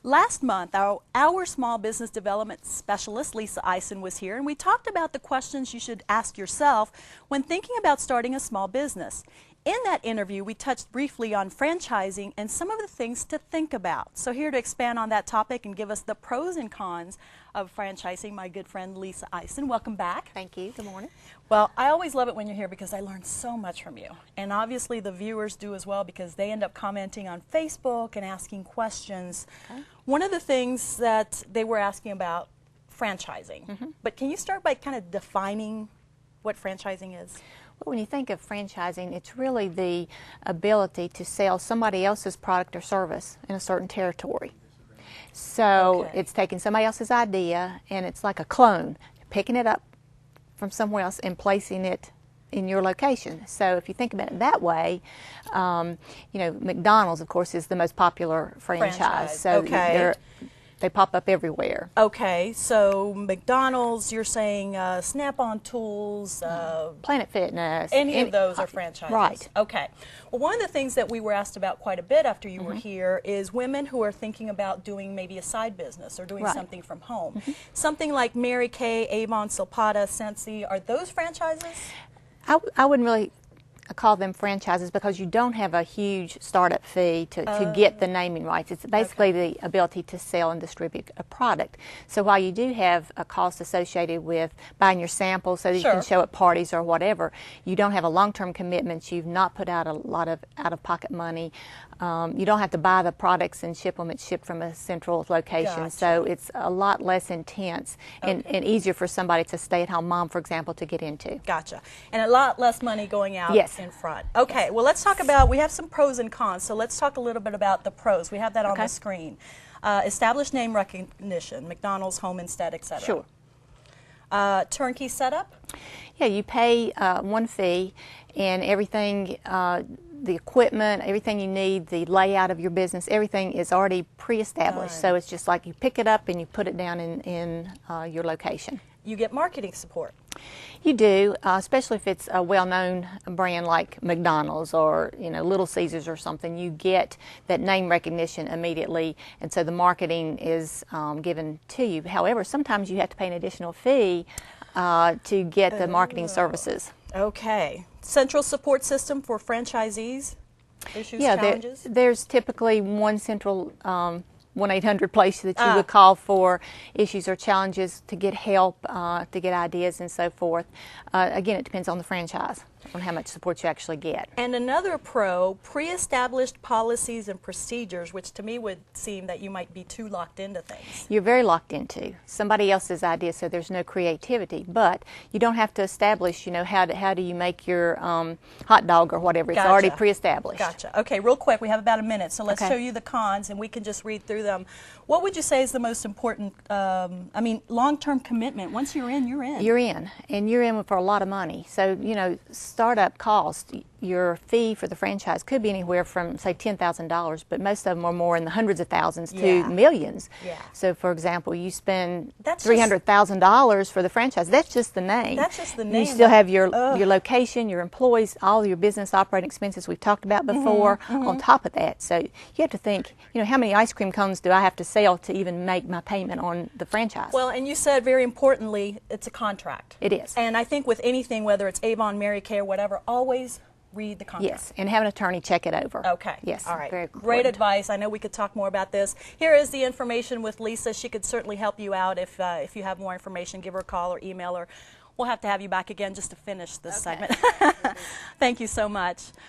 Last month, our small business development specialist, Lisa Eisen, was here, and we talked about the questions you should ask yourself when thinking about starting a small business. In that interview, we touched briefly on franchising and some of the things to think about. So here to expand on that topic and give us the pros and cons of franchising, my good friend Lisa Eisen. Welcome back. Thank you. Good morning. Well, I always love it when you're here because I learn so much from you. And obviously the viewers do as well because they end up commenting on Facebook and asking questions. Okay. One of the things that they were asking about franchising. But can you start by kind of defining what franchising is? Well, when you think of franchising, it's really the ability to sell somebody else's product or service in a certain territory. So it's taking somebody else's idea and it's like a clone, picking it up from somewhere else and placing it in your location. So if you think about it that way, you know, McDonald's, of course, is the most popular franchise. So they pop up everywhere. Okay, so McDonald's, you're saying Snap-on Tools, Planet Fitness. Any of those are franchises. Right. Okay. Well, one of the things that we were asked about quite a bit after you were here is women who are thinking about doing maybe a side business or doing something from home. Something like Mary Kay, Avon, Silpata, Sensi, are those franchises? I wouldn't really call them franchises because you don't have a huge startup fee to get the naming rights. It's basically the ability to sell and distribute a product. So while you do have a cost associated with buying your samples so that you can show at parties or whatever, you don't have a long-term commitment. You've not put out a lot of out-of-pocket money. You don't have to buy the products and ship them. It's shipped from a central location. So it's a lot less intense and easier for somebody to stay-at-home mom, for example, to get into. Gotcha. And a lot less money going out in front. Okay, well, let's talk about, we have some pros and cons, so let's talk a little bit about the pros. We have that on the screen. Established name recognition, McDonald's, Home Instead, etc. Sure. Turnkey setup? Yeah, you pay one fee and everything, the equipment, everything you need, the layout of your business, everything is already pre-established. So it's just like you pick it up and you put it down in your location. You get marketing support. You do, especially if it's a well-known brand like McDonald's or Little Caesars or something. You get that name recognition immediately, and so the marketing is given to you. However, sometimes you have to pay an additional fee to get the marketing services. Okay. Central support system for franchisees? Issues, challenges? There's typically one central 1-800 place that you would call for issues or challenges to get help, to get ideas and so forth. Again, it depends on the franchise, on how much support you actually get. And another pro, pre-established policies and procedures, which to me would seem that you might be too locked into things. You're very locked into somebody else's idea, so there's no creativity. But you don't have to establish, how do you make your hot dog or whatever. It's already pre-established. Gotcha. Okay, real quick, we have about a minute, so let's show you the cons, and we can just read through them. What would you say is the most important, long-term commitment? Once you're in, you're in. You're in, and you're in for a lot of money. So, startup cost, your fee for the franchise could be anywhere from, say, $10,000, but most of them are more in the hundreds of thousands to millions. So, for example, you spend $300,000 for the franchise. That's just the name. That's just the name. You still have your location, your employees, all your business operating expenses we've talked about before on top of that. So you have to think, how many ice cream cones do I have to sell to even make my payment on the franchise? Well, and you said very importantly, it's a contract. It is. And I think with anything, whether it's Avon, Mary Kay, or whatever, always read the contract. Yes, and have an attorney check it over. Okay. Yes. All right. Very Great advice. I know we could talk more about this. Here is the information with Lisa. She could certainly help you out if you have more information. Give her a call or email her. We'll have to have you back again just to finish this segment. Thank you so much.